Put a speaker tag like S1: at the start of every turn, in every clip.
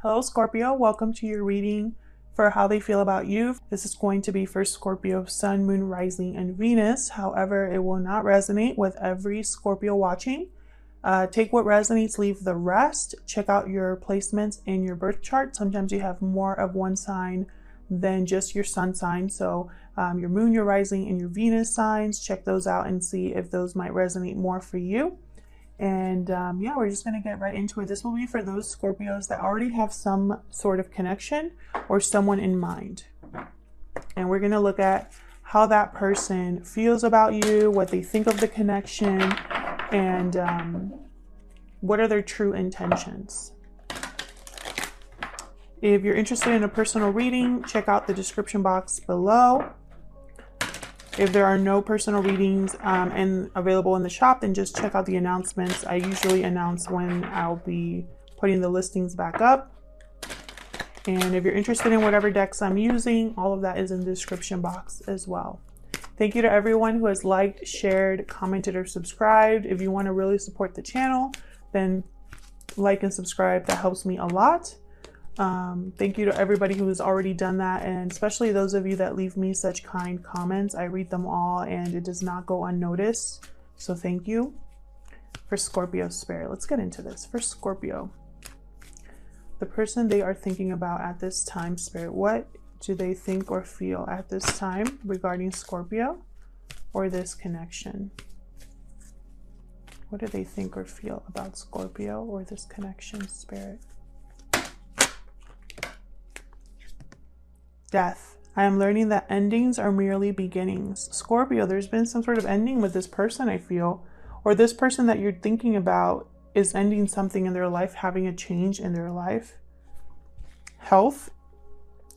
S1: Hello Scorpio, welcome to your reading for how they feel about you. This is going to be for Scorpio Sun, Moon, Rising, and Venus. However, it will not resonate with every Scorpio watching. Take what resonates, leave the rest. Check out your placements in your birth chart. Sometimes you have more of one sign than just your sun sign. So your moon, your rising, and your Venus signs, check those out and see if those might resonate more for you. And yeah, we're just going to get right into it. This will be for those Scorpios that already have some sort of connection or someone in mind. And we're going to look at how that person feels about you, what they think of the connection, and what are their true intentions. If you're interested in a personal reading, check out the description box below. If there are no personal readings and available in the shop, then just check out the announcements. I usually announce when I'll be putting the listings back up. And if you're interested in whatever decks I'm using, all of that is in the description box as well. Thank you to everyone who has liked, shared, commented, or subscribed. If you want to really support the channel, then like and subscribe. That helps me a lot. Thank you to everybody who has already done that, and especially those of you that leave me such kind comments. I read them all and it does not go unnoticed, so thank you. For Scorpio spirit, let's get into this. For Scorpio, the person they are thinking about at this time, spirit, what do they think or feel at this time regarding Scorpio or this connection? What do they think or feel about Scorpio or this connection, spirit? Death. I am learning that endings are merely beginnings. Scorpio, there's been some sort of ending with this person, I feel. Or this person that you're thinking about is ending something in their life, having a change in their life. Health.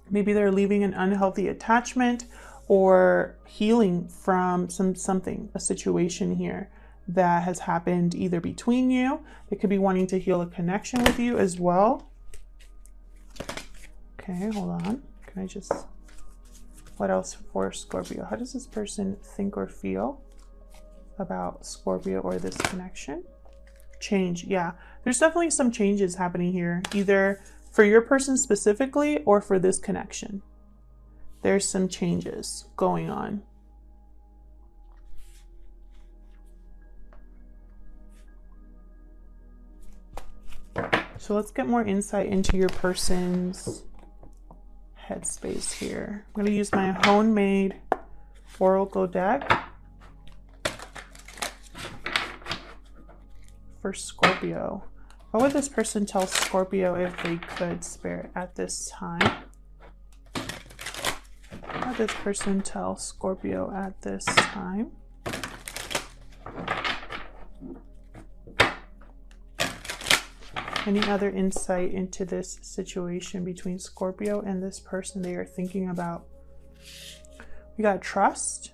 S1: Maybe they're leaving an unhealthy attachment or healing from something, a situation here that has happened either between you. They could be wanting to heal a connection with you as well. Okay, hold on. Can I just, what else for Scorpio? How does this person think or feel about Scorpio or this connection? Change. Yeah, there's definitely some changes happening here, either for your person specifically or for this connection. There's some changes going on. So let's get more insight into your person's headspace here. I'm going to use my homemade oracle deck for Scorpio. What would this person tell Scorpio if they could, spirit, at this time? What would this person tell Scorpio at this time? Any other insight into this situation between Scorpio and this person they are thinking about? We got trust.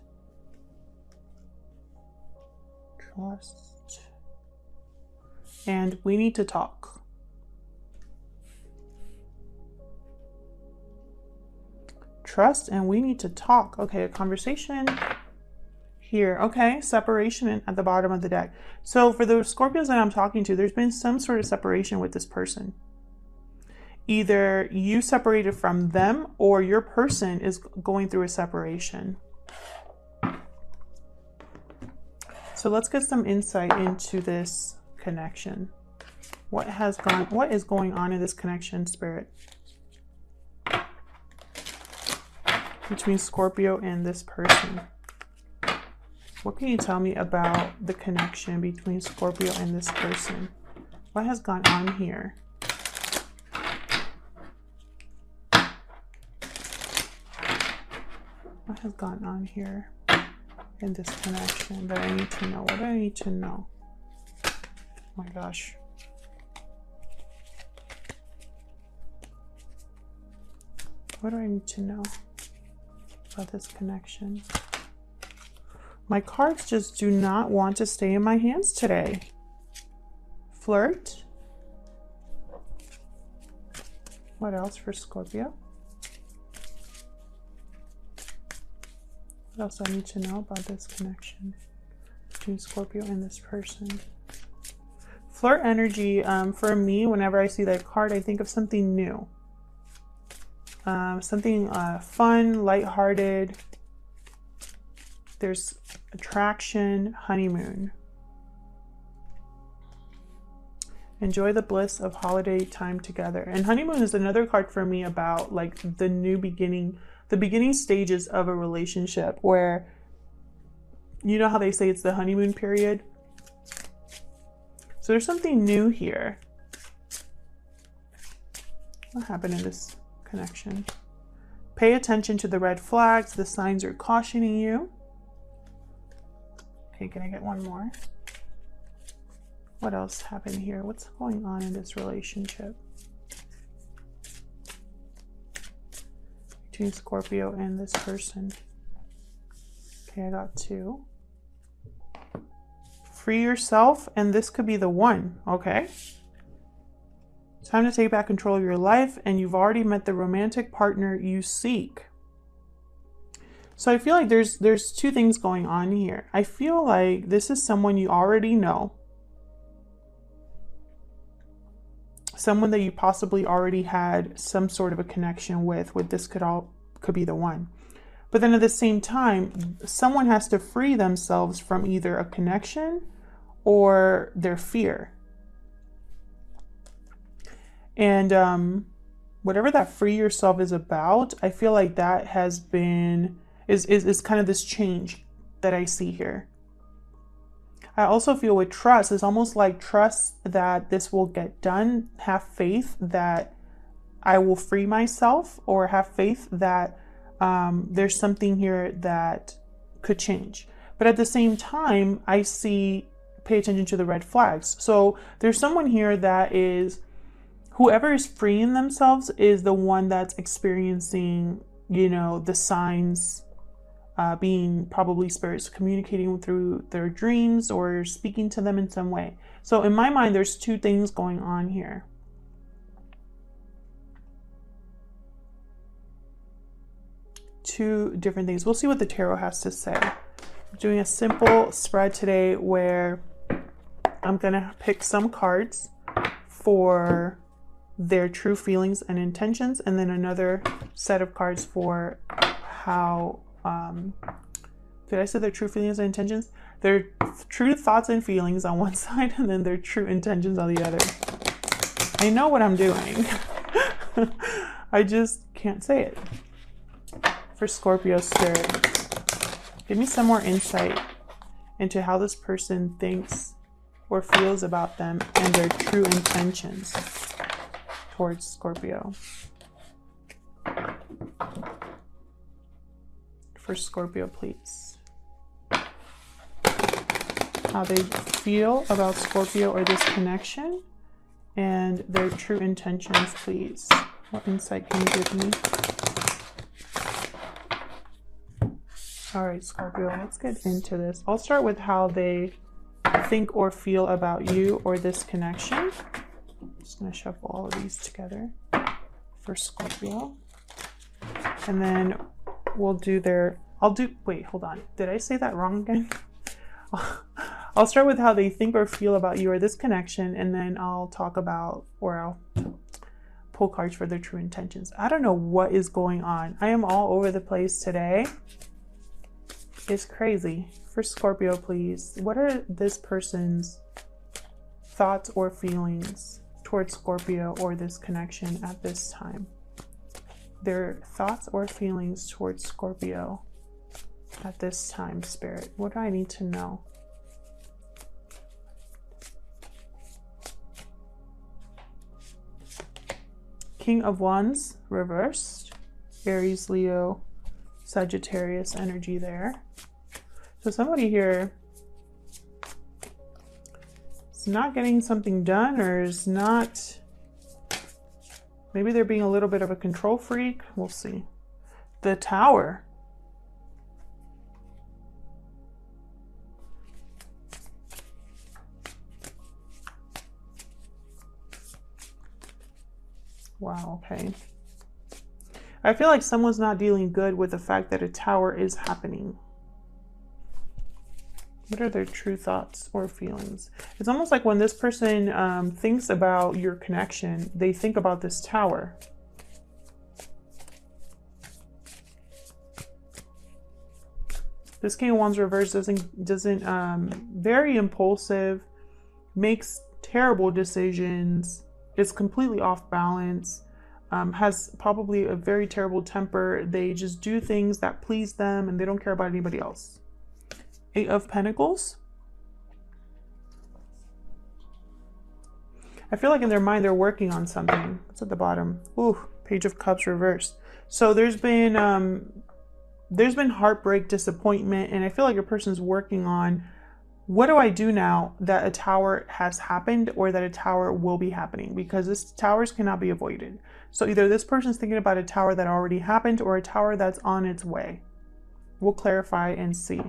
S1: Trust. And we need to talk. Trust and we need to talk. Okay, a conversation here. Okay, separation at the bottom of the deck. So for the Scorpios that I'm talking to, there's been some sort of separation with this person. Either you separated from them or your person is going through a separation. So let's get some insight into this connection. What is going on in this connection, spirit, between Scorpio and this person? What can you tell me about the connection between Scorpio and this person? What has gone on here? What has gone on here in this connection that I need to know? What do I need to know? Oh my gosh. What do I need to know about this connection? My cards just do not want to stay in my hands today. Flirt. What else for Scorpio? What else I need to know about this connection between Scorpio and this person? Flirt energy, for me, whenever I see that card, I think of something new. Something fun, lighthearted. There's attraction, honeymoon. Enjoy the bliss of holiday time together. And honeymoon is another card for me about like the new beginning, the beginning stages of a relationship where, you know how they say it's the honeymoon period? So there's something new here. What happened in this connection? Pay attention to the red flags. The signs are cautioning you. Okay, can I get one more? What else happened here? What's going on in this relationship between Scorpio and this person? Okay, I got 2. Free yourself, and this could be the one. Okay. Time to take back control of your life, and you've already met the romantic partner you seek. So I feel like there's 2 things going on here. I feel like this is someone you already know. Someone that you possibly already had some sort of a connection with this could be the one. But then at the same time, someone has to free themselves from either a connection or their fear. And whatever that free yourself is about, I feel like that has been, is kind of this change that I see here. I also feel with trust, it's almost like trust that this will get done. Have faith that I will free myself, or have faith that there's something here that could change. But at the same time, I see, pay attention to the red flags. So there's someone here that is, whoever is freeing themselves is the one that's experiencing, you know, the signs, being probably spirits communicating through their dreams or speaking to them in some way. So in my mind, there's 2 things going on here. Two different things. We'll see what the tarot has to say. I'm doing a simple spread today where I'm gonna pick some cards for their true feelings and intentions, and then another set of cards for how, did I say their true feelings and intentions? Their true thoughts and feelings on one side, and then their true intentions on the other. I know what I'm doing. I just can't say it. For Scorpio spirit, give me some more insight into how this person thinks or feels about them and their true intentions towards Scorpio. For Scorpio, please. How they feel about Scorpio or this connection and their true intentions, please. What insight can you give me? All right, Scorpio, let's get into this. I'll start with how they think or feel about you or this connection. I'm just going to shuffle all of these together for Scorpio. And then we'll do their, wait, hold on. Did I say that wrong again? I'll start with how they think or feel about you or this connection, and then I'll talk about, or I'll pull cards for their true intentions. I don't know what is going on. I am all over the place today. It's crazy. For Scorpio, please, what are this person's thoughts or feelings towards Scorpio or this connection at this time? Their thoughts or feelings towards Scorpio at this time, Spirit. What do I need to know? King of Wands, reversed. Aries, Leo, Sagittarius energy there. So somebody here is not getting something done, or is not, maybe they're being a little bit of a control freak. We'll see. The Tower. Wow, okay. I feel like someone's not dealing good with the fact that a tower is happening. What are their true thoughts or feelings? It's almost like when this person thinks about your connection, they think about this Tower. This King of Wands reverse doesn't very impulsive, makes terrible decisions, is completely off balance, has probably a very terrible temper. They just do things that please them and they don't care about anybody else. 8 of Pentacles. I feel like in their mind they're working on something. What's at the bottom? Ooh, Page of Cups reversed. So there's been heartbreak, disappointment, and I feel like a person's working on, what do I do now that a Tower has happened or that a Tower will be happening? Because this Towers cannot be avoided. So either this person's thinking about a Tower that already happened or a Tower that's on its way. We'll clarify and see.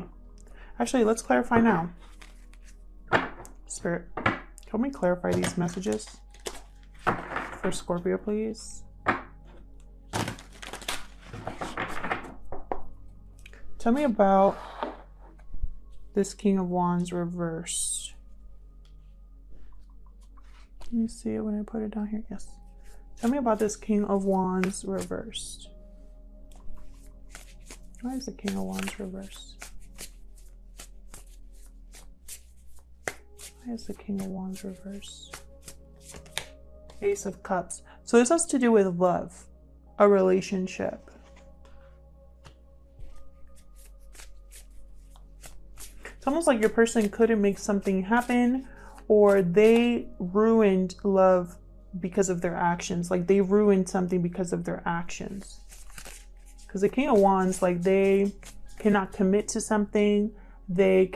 S1: Actually, let's clarify now. Spirit, help me clarify these messages for Scorpio, please. Tell me about this King of Wands reversed. Let me see it when I put it down here. Yes. Tell me about this King of Wands reversed. Why is the King of Wands reversed? Why is the King of Wands reversed? Ace of Cups. So this has to do with love, a relationship. It's almost like your person couldn't make something happen, or they ruined love because of their actions. Like they ruined something because of their actions. Because the King of Wands, like they cannot commit to something. They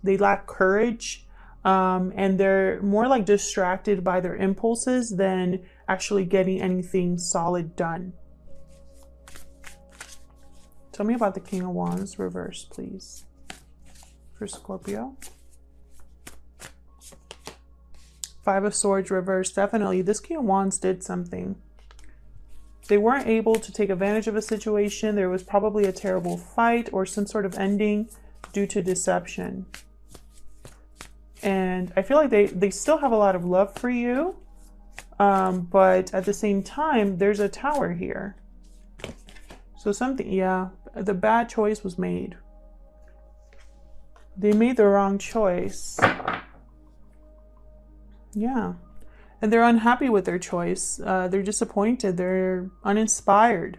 S1: lack courage. And they're more like distracted by their impulses than actually getting anything solid done. Tell me about the King of Wands reverse, please, for Scorpio. 5 of Swords reverse. Definitely, this King of Wands did something. They weren't able to take advantage of a situation. There was probably a terrible fight or some sort of ending due to deception. And I feel like they still have a lot of love for you. But at the same time, there's a Tower here. So something, yeah, the bad choice was made. They made the wrong choice. Yeah. And they're unhappy with their choice. They're disappointed. They're uninspired.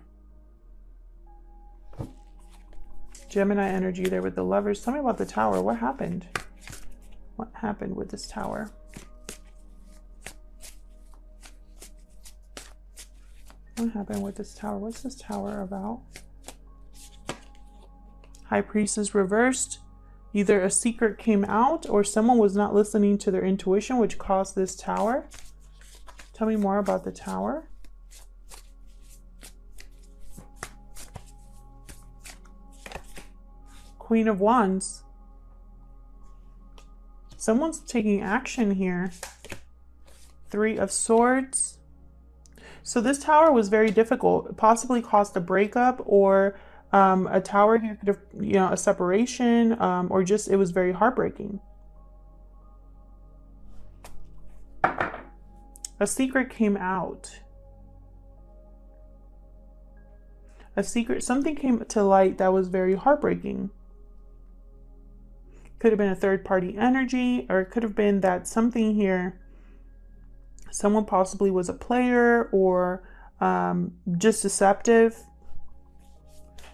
S1: Gemini energy there with the Lovers. Tell me about the Tower. What happened? What happened with this Tower? What happened with this Tower? What's this Tower about? High Priestess reversed. Either a secret came out or someone was not listening to their intuition, which caused this Tower. Tell me more about the Tower. Queen of Wands. Someone's taking action here. 3 of Swords. So this Tower was very difficult. It possibly caused a breakup, or a Tower here could have, you know, a separation, or just it was very heartbreaking. A secret came out. A secret, something came to light that was very heartbreaking. Could have been a third-party energy, or it could have been that something here, someone possibly was a player or just deceptive.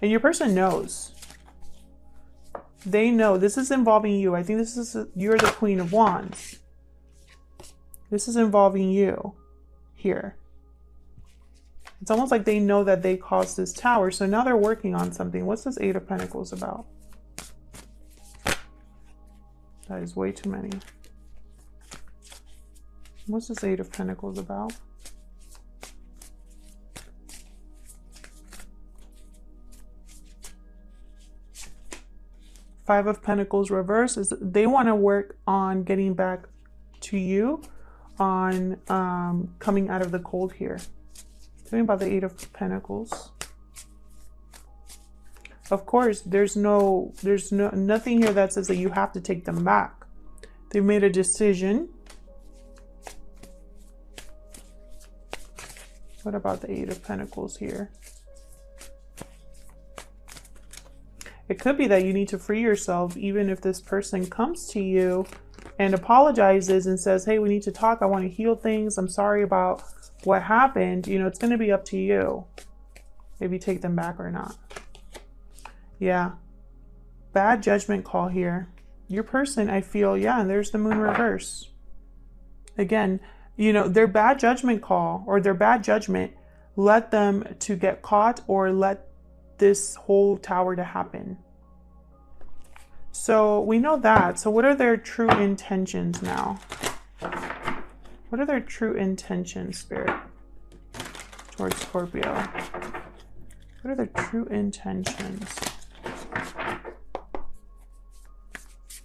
S1: And your person knows. They know this is involving you. I think this is, you're the Queen of Wands. This is involving you here. It's almost like they know that they caused this Tower. So now they're working on something. What's this 8 of Pentacles about? That is way too many. What's this 8 of Pentacles about? Five of Pentacles reverse is they want to work on getting back to you, on coming out of the cold here. Tell me about the 8 of Pentacles. Of course, there's nothing here that says that you have to take them back. They've made a decision. What about the Eight of Pentacles here? It could be that you need to free yourself, even if this person comes to you and apologizes and says, hey, we need to talk. I want to heal things. I'm sorry about what happened. You know, it's going to be up to you if you take them back or not. Yeah. Bad judgment call here. Your person, I feel, yeah, and there's the Moon reverse. Again, you know, their bad judgment call or their bad judgment led them to get caught or let this whole tower to happen. So we know that. So what are their true intentions now? What are their true intentions, Spirit, towards Scorpio? What are their true intentions?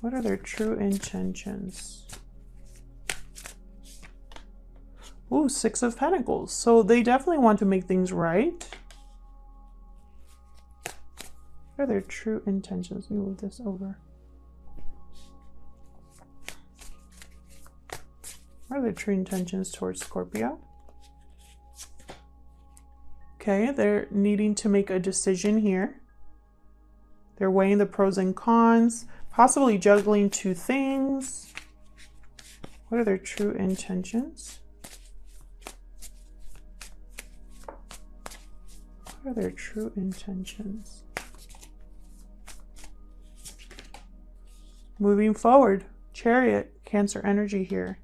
S1: What are their true intentions? Ooh, Six of Pentacles. So they definitely want to make things right. What are their true intentions? Let me move this over. What are their true intentions towards Scorpio? Okay, they're needing to make a decision here. They're weighing the pros and cons, possibly juggling two things. What are their true intentions? What are their true intentions? Moving forward, Chariot, Cancer energy here.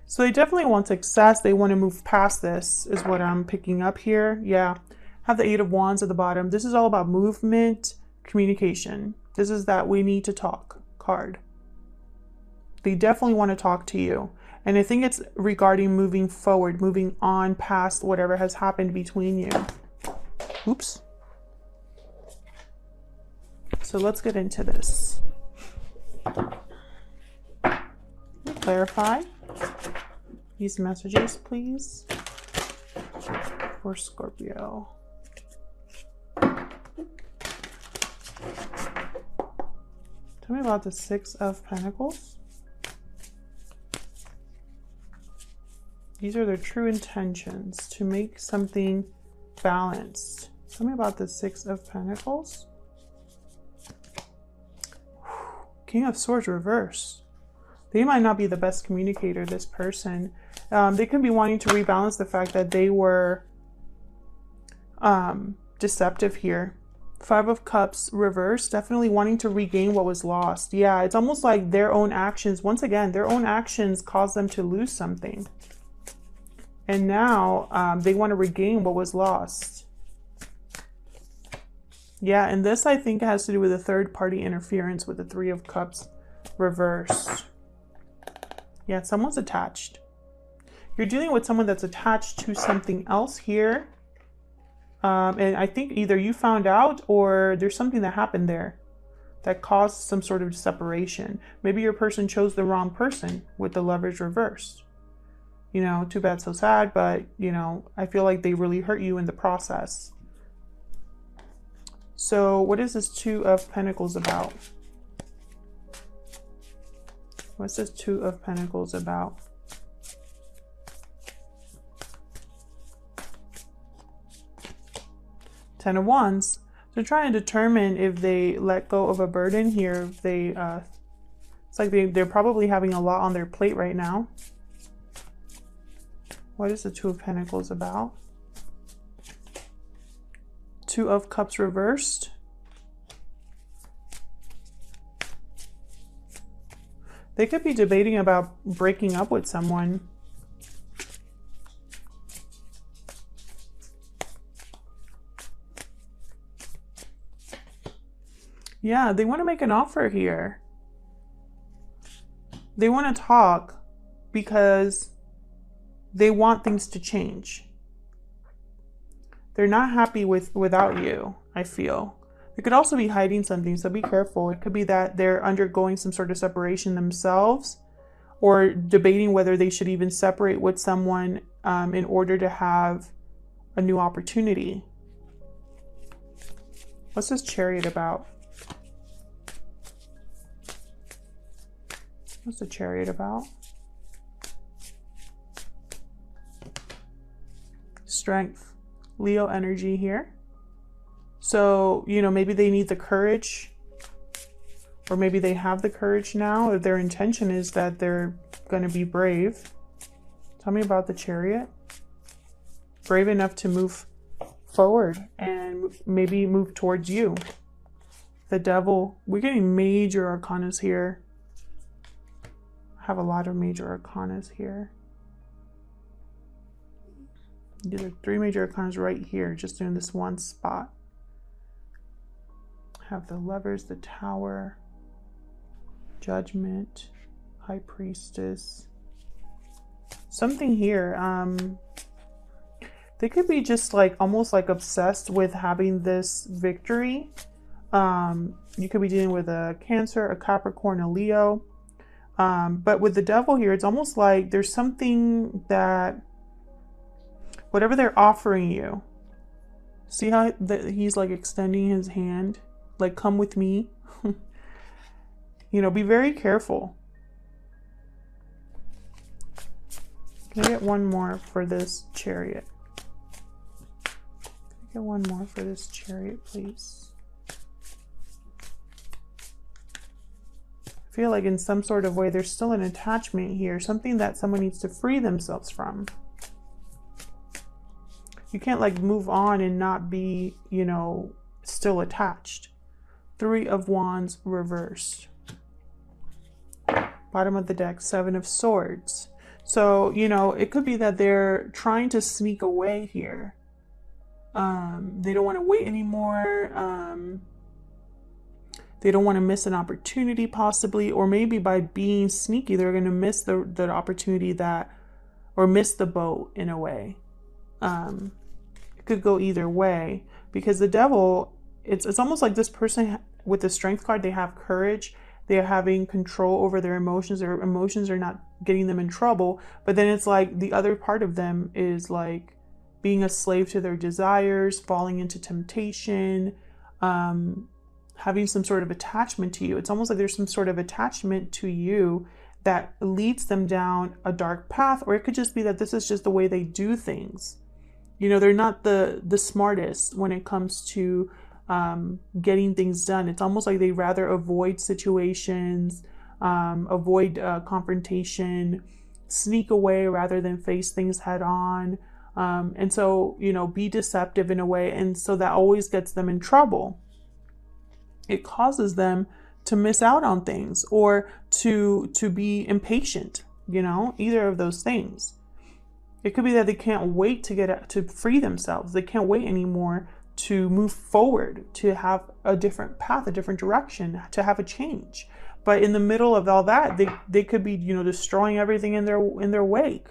S1: So they definitely want success. They want to move past this is what I'm picking up here. Yeah, have the Eight of Wands at the bottom. This is all about movement, communication. This is that we need to talk card. They definitely want to talk to you. And I think it's regarding moving forward, moving on past whatever has happened between you. Oops. So let's get into this. Clarify these messages, please, for Scorpio. Tell me about the Six of Pentacles. These are their true intentions, to make something balanced. Tell me about the Six of Pentacles. King of Swords reverse. They might not be the best communicator, this person. They could be wanting to rebalance the fact that they were deceptive here. Five of Cups reverse, definitely wanting to regain what was lost. Yeah, it's almost like their own actions, once again, their own actions caused them to lose something. And now they want to regain what was lost. Yeah, and this I think has to do with a third-party interference with the Three of Cups reversed. Yeah, someone's attached. You're dealing with someone that's attached to something else here. And I think either you found out or there's something that happened there that caused some sort of separation. Maybe your person chose the wrong person with the Lovers reversed. You know, too bad, so sad, but, you know, I feel like they really hurt you in the process. So what is this Two of Pentacles about? What's this Two of Pentacles about? Ten of Wands. So trying to determine if they let go of a burden here. If they, it's like they're probably having a lot on their plate right now. What is the Two of Pentacles about? Two of Cups reversed. They could be debating about breaking up with someone. Yeah, they want to make an offer here. They want to talk because they want things to change. They're not happy without you, I feel. They could also be hiding something, so be careful. It could be that they're undergoing some sort of separation themselves or debating whether they should even separate with someone in order to have a new opportunity. What's this Chariot about? What's the Chariot about? Strength. Leo energy here. So, you know, maybe they need the courage, or maybe they have the courage now, or their intention is that they're going to be brave. Tell me about the Chariot. Brave enough to move forward and maybe move towards you. The Devil. We're getting major arcanas here. I have a lot of major arcanas here. These are 3 major arcanas right here, just in this one spot. Have the Lovers, the Tower, Judgment, High Priestess. Something here. They could be just like almost like obsessed with having this victory. You could be dealing with a Cancer, a Capricorn, a Leo. But with the Devil here, it's almost like there's something that whatever they're offering you, see how he's like extending his hand, like, come with me. You know, be very careful. Can I get one more for this Chariot? Can I get one more for this Chariot, please? I feel like in some sort of way there's still an attachment here, something that someone needs to free themselves from. You can't like move on and not be, you know, still attached. 3 of Wands reversed. Bottom of the deck, 7 of Swords. So, you know, it could be that they're trying to sneak away here. They don't want to wait anymore. They don't want to miss an opportunity possibly, or maybe by being sneaky, they're going to miss the opportunity that, or miss the boat in a way. It could go either way, because the Devil, it's almost like this person with the Strength card, they have courage. They're having control over their emotions. Their emotions are not getting them in trouble. But then it's like the other part of them is like being a slave to their desires, falling into temptation, having some sort of attachment to you. It's almost like there's some sort of attachment to you that leads them down a dark path, or it could just be that this is just the way they do things. You know, they're not the smartest when it comes to getting things done. It's almost like they rather avoid situations, avoid confrontation, sneak away rather than face things head on. And so, you know, be deceptive in a way. And so that always gets them in trouble. It causes them to miss out on things, or to be impatient, you know, either of those things. It could be that they can't wait to free themselves. They can't wait anymore to move forward, to have a different path, a different direction, to have a change. But in the middle of all that, they could be, you know, destroying everything in their wake.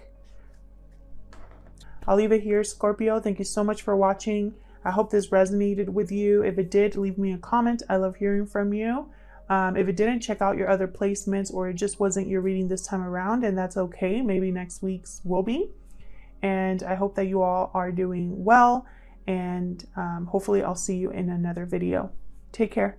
S1: I'll leave it here, Scorpio. Thank you so much for watching. I hope this resonated with you. If it did, leave me a comment. I love hearing from you. If it didn't, check out your other placements, or it just wasn't your reading this time around, and that's okay. Maybe next week's will be. And I hope that you all are doing well, and hopefully I'll see you in another video. Take care.